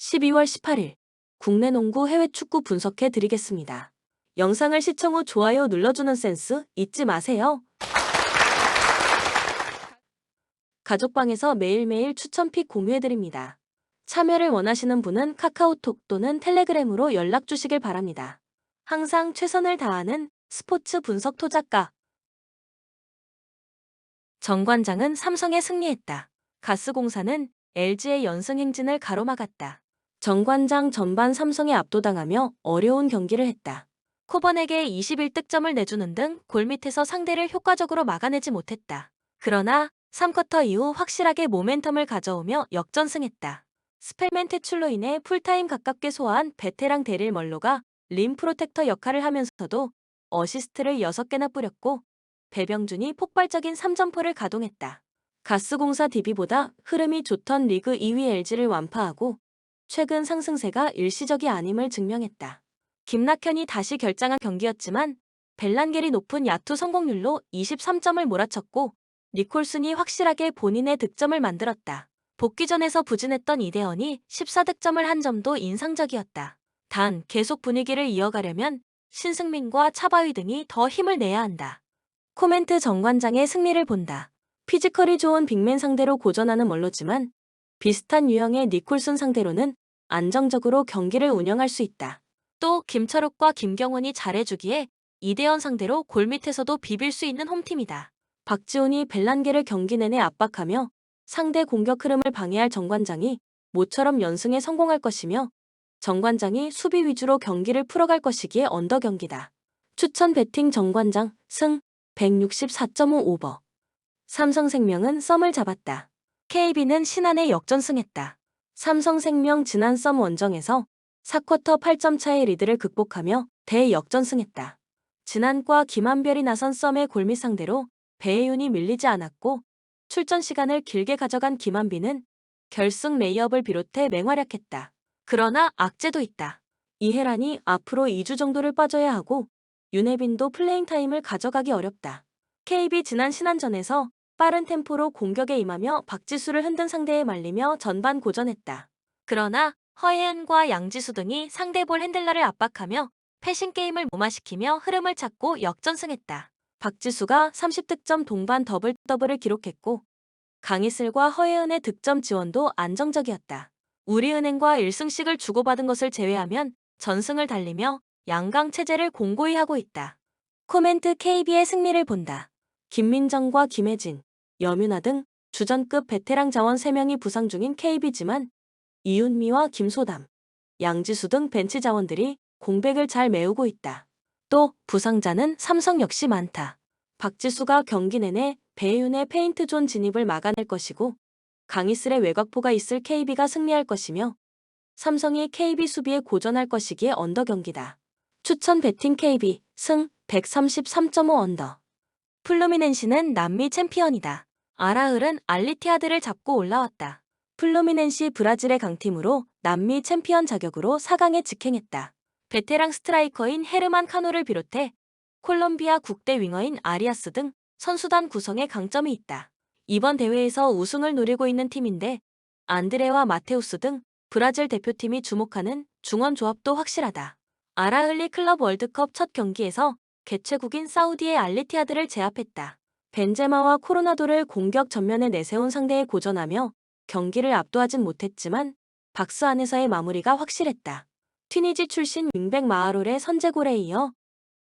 12월 18일 국내 농구 해외 축구 분석해 드리겠습니다. 영상을 시청 후 좋아요 눌러주는 센스 잊지 마세요. 가족방에서 매일매일 추천픽 공유해 드립니다. 참여를 원하시는 분은 카카오톡 또는 텔레그램으로 연락 주시길 바랍니다. 항상 최선을 다하는 스포츠 분석 토작가 정관장은 삼성에 승리했다. 가스공사는 LG의 연승 행진을 가로막았다. 정관장 전반 삼성에 압도당하며 어려운 경기를 했다. 코번에게 21득점을 내주는 등 골밑에서 상대를 효과적으로 막아내지 못했다. 그러나 3쿼터 이후 확실하게 모멘텀을 가져오며 역전승했다. 스펠맨 퇴출로 인해 풀타임 가깝게 소화한 베테랑 데릴 멀로가 림 프로텍터 역할을 하면서도 어시스트를 6개나 뿌렸고 배병준이 폭발적인 3점포를 가동했다. 가스공사 DB보다 흐름이 좋던 리그 2위 LG를 완파하고 최근 상승세가 일시적이 아님을 증명했다. 김낙현이 다시 결장한 경기였지만 벨란겔이 높은 야투 성공률로 23점을 몰아쳤고 니콜슨이 확실하게 본인의 득점을 만들었다. 복귀전에서 부진했던 이대헌이 14득점을 한 점도 인상적이었다. 단 계속 분위기를 이어가려면 신승민과 차바위 등이 더 힘을 내야 한다. 코멘트 정관장의 승리를 본다. 피지컬이 좋은 빅맨 상대로 고전하는 멀로지만 비슷한 유형의 니콜슨 상대로는 안정적으로 경기를 운영할 수 있다. 또 김철욱과 김경훈이 잘해주기에 이대현 상대로 골밑에서도 비빌 수 있는 홈팀이다. 박지훈이 벨란게를 경기 내내 압박하며 상대 공격 흐름을 방해할 정관장이 모처럼 연승에 성공할 것이며 정관장이 수비 위주로 경기를 풀어갈 것이기에 언더 경기다. 추천 배팅 정관장 승 164.5 오버. 삼성생명은 썸을 잡았다. KB는 신한에 역전승했다. 삼성생명 지난 썸 원정에서 4쿼터 8점 차의 리드를 극복하며 대역전승했다. 지난과 김한별이 나선 썸의 골밑 상대로 배혜윤이 밀리지 않았고 출전 시간을 길게 가져간 김한비는 결승 레이업을 비롯해 맹활약했다. 그러나 악재도 있다. 이해란이 앞으로 2주 정도를 빠져야 하고 윤혜빈도 플레잉 타임을 가져가기 어렵다. KB 지난 신한전에서 빠른 템포로 공격에 임하며 박지수를 흔든 상대에 말리며 전반 고전했다. 그러나 허예은과 양지수 등이 상대볼 핸들러를 압박하며 패싱 게임을 무마시키며 흐름을 찾고 역전승했다. 박지수가 30득점 동반 더블을 기록했고 강희슬과 허예은의 득점 지원도 안정적이었다. 우리은행과 1승씩을 주고받은 것을 제외하면 전승을 달리며 양강 체제를 공고히 하고 있다. 코멘트 KB의 승리를 본다. 김민정과 김혜진, 여윤아 등 주전급 베테랑 자원 3명이 부상 중인 KB지만 이윤미와 김소담, 양지수 등 벤치 자원들이 공백을 잘 메우고 있다. 또 부상자는 삼성 역시 많다. 박지수가 경기 내내 배윤의 페인트존 진입을 막아낼 것이고 강희슬의 외곽포가 있을 KB가 승리할 것이며 삼성이 KB 수비에 고전할 것이기에 언더 경기다. 추천 배팅 KB 승 133.5 언더. 플루미넨시는 남미 챔피언이다. 아라을은 알리티아드를 잡고 올라왔다. 플루미넨시 브라질의 강팀으로 남미 챔피언 자격으로 4강에 직행했다. 베테랑 스트라이커인 헤르만 카노를 비롯해 콜롬비아 국대 윙어인 아리아스 등 선수단 구성에 강점이 있다. 이번 대회에서 우승을 노리고 있는 팀인데 안드레와 마테우스 등 브라질 대표팀이 주목하는 중원 조합도 확실하다. 아라흘리 클럽 월드컵 첫 경기에서 개최국인 사우디의 알리티아드를 제압했다. 벤제마와 코로나도를 공격 전면에 내세운 상대에 고전하며 경기를 압도하진 못했지만 박스 안에서의 마무리가 확실했다. 튀니지 출신 윙백 마하롤의 선제골에 이어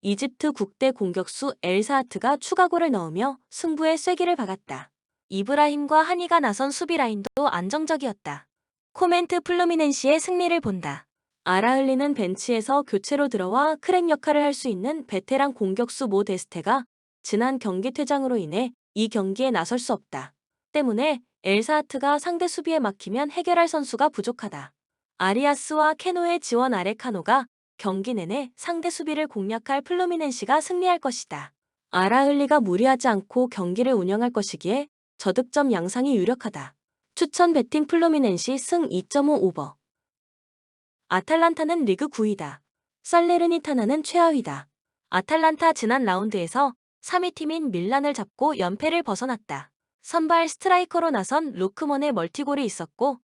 이집트 국대 공격수 엘사하트가 추가골을 넣으며 승부에 쐐기를 박았다. 이브라힘과 하니가 나선 수비 라인도 안정적이었다. 코멘트 플루미넨시의 승리를 본다. 아라흘리는 벤치에서 교체로 들어와 크랙 역할을 할 수 있는 베테랑 공격수 모 데스테가 지난 경기 퇴장으로 인해 이 경기에 나설 수 없다. 때문에 엘사하트가 상대 수비에 막히면 해결할 선수가 부족하다. 아리아스와 케노의 지원 아래 카노가 경기 내내 상대 수비를 공략할 플루미넨시가 승리할 것이다. 아라흘리가 무리하지 않고 경기를 운영할 것이기에 저득점 양상이 유력하다. 추천 배팅 플루미넨시 승 2.5 오버. 아탈란타는 리그 9위다. 살레르니타나는 최하위다. 아탈란타 지난 라운드에서 3위 팀인 밀란을 잡고 연패를 벗어났다. 선발 스트라이커로 나선 루크먼의 멀티골이 있었고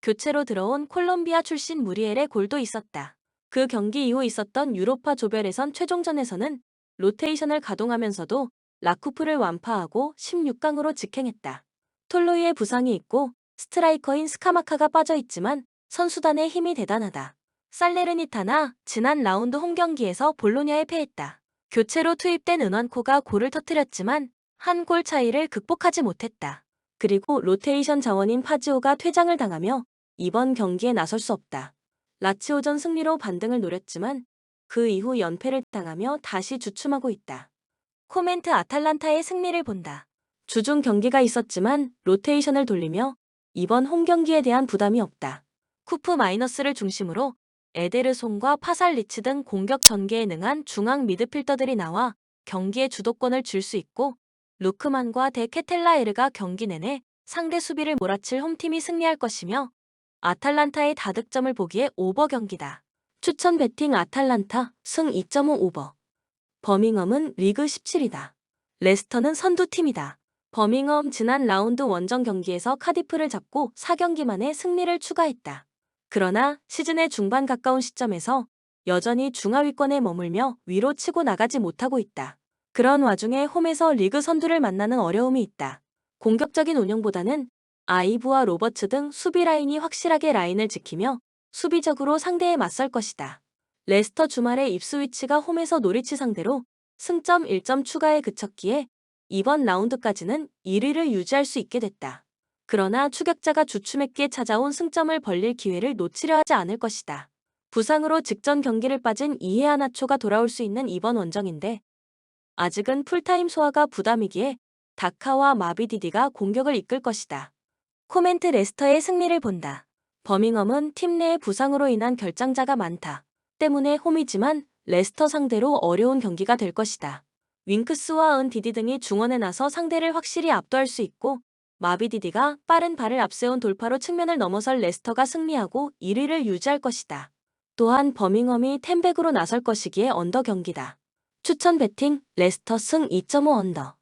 교체로 들어온 콜롬비아 출신 무리엘의 골도 있었다. 그 경기 이후 있었던 유로파 조별예선 최종전에서는 로테이션을 가동하면서도 라쿠프를 완파하고 16강으로 직행했다. 톨로이의 부상이 있고 스트라이커인 스카마카가 빠져있지만 선수단의 힘이 대단하다. 살레르니타나 지난 라운드 홈경기에서 볼로냐에 패했다. 교체로 투입된 은완코가 골을 터뜨렸지만 한 골 차이를 극복하지 못했다. 그리고 로테이션 자원인 파지오가 퇴장을 당하며 이번 경기에 나설 수 없다. 라치오전 승리로 반등을 노렸지만 그 이후 연패를 당하며 다시 주춤하고 있다. 코멘트 아탈란타의 승리를 본다. 주중 경기가 있었지만 로테이션을 돌리며 이번 홈 경기에 대한 부담이 없다. 쿠프 마이너스를 중심으로 에데르손과 파살리치 등 공격 전개에 능한 중앙 미드필더들이 나와 경기의 주도권을 줄 수 있고 루크만과 데 케텔라에르가 경기 내내 상대 수비를 몰아칠 홈팀이 승리할 것이며 아탈란타의 다득점을 보기에 오버 경기다. 추천 베팅 아탈란타 승 2.5 오버. 버밍엄은 리그 17이다. 레스터는 선두팀이다. 버밍엄 지난 라운드 원정 경기에서 카디프를 잡고 4경기 만에 승리를 추가했다. 그러나 시즌의 중반 가까운 시점에서 여전히 중하위권에 머물며 위로 치고 나가지 못하고 있다. 그런 와중에 홈에서 리그 선두를 만나는 어려움이 있다. 공격적인 운영보다는 아이브와 로버츠 등 수비 라인이 확실하게 라인을 지키며 수비적으로 상대에 맞설 것이다. 레스터 주말에 입스위치가 홈에서 노리치 상대로 승점 1점 추가에 그쳤기에 이번 라운드까지는 1위를 유지할 수 있게 됐다. 그러나 추격자가 주춤했기에 찾아온 승점을 벌릴 기회를 놓치려 하지 않을 것이다. 부상으로 직전 경기를 빠진 이헤아나초가 돌아올 수 있는 이번 원정인데 아직은 풀타임 소화가 부담이기에 다카와 마비디디가 공격을 이끌 것이다. 코멘트 레스터의 승리를 본다. 버밍엄은 팀 내의 부상으로 인한 결장자가 많다. 때문에 홈이지만 레스터 상대로 어려운 경기가 될 것이다. 윙크스와 은디디 등이 중원에 나서 상대를 확실히 압도할 수 있고 마비디디가 빠른 발을 앞세운 돌파로 측면을 넘어설 레스터가 승리하고 1위를 유지할 것이다. 또한 버밍엄이 템백으로 나설 것이기에 언더 경기다. 추천 베팅 레스터 승 2.5 언더.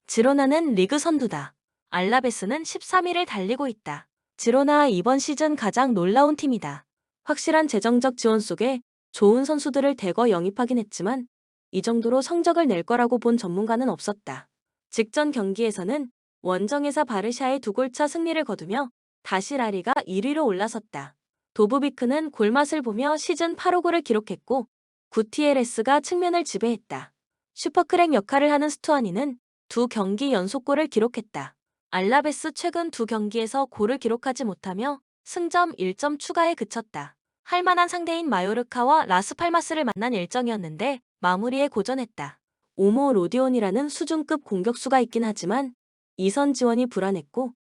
지로나는 리그 선두다. 알라베스는 13위를 달리고 있다. 지로나 이번 시즌 가장 놀라운 팀이다. 확실한 재정적 지원 속에 좋은 선수들을 대거 영입하긴 했지만 이 정도로 성적을 낼 거라고 본 전문가는 없었다. 직전 경기에서는 원정에서 바르샤의 2골차 승리를 거두며 다시 라리가 1위로 올라섰다. 도브비크는 골맛을 보며 시즌 8호 골을 기록했고 구티에레스가 측면을 지배했다. 슈퍼크랙 역할을 하는 스투아니는 2경기 연속골을 기록했다. 알라베스 최근 2경기에서 골을 기록하지 못하며 승점 1점 추가에 그쳤다. 할만한 상대인 마요르카와 라스팔마스를 만난 일정이었는데 마무리에 고전했다. 오모 로디온이라는 수준급 공격수가 있긴 하지만 이선 지원이 불안했고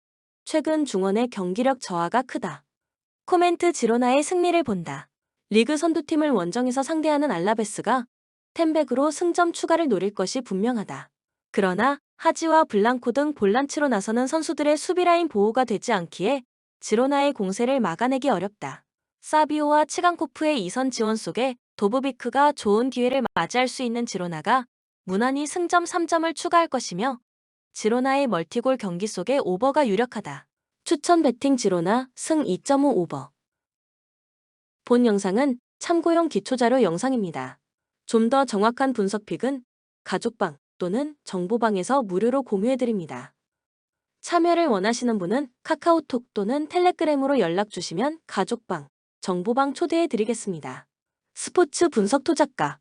최근 중원의 경기력 저하가 크다. 코멘트 지로나의 승리를 본다. 리그 선두팀을 원정에서 상대하는 알라베스가 템백으로 승점 추가를 노릴 것이 분명하다. 그러나 하지와 블랑코 등 볼란치로 나서는 선수들의 수비라인 보호가 되지 않기에 지로나의 공세를 막아내기 어렵다. 사비오와 치강코프의 이선 지원 속에 도브비크가 좋은 기회를 맞이할 수 있는 지로나가 무난히 승점 3점을 추가할 것이며 지로나의 멀티골 경기 속에 오버가 유력하다. 추천 베팅 지로나 승 2.5 오버. 본 영상은 참고용 기초자료 영상입니다. 좀 더 정확한 분석픽은 가족방 또는 정보방에서 무료로 공유해드립니다. 참여를 원하시는 분은 카카오톡 또는 텔레그램으로 연락 주시면 가족방, 정보방 초대해드리겠습니다. 스포츠 분석 토작가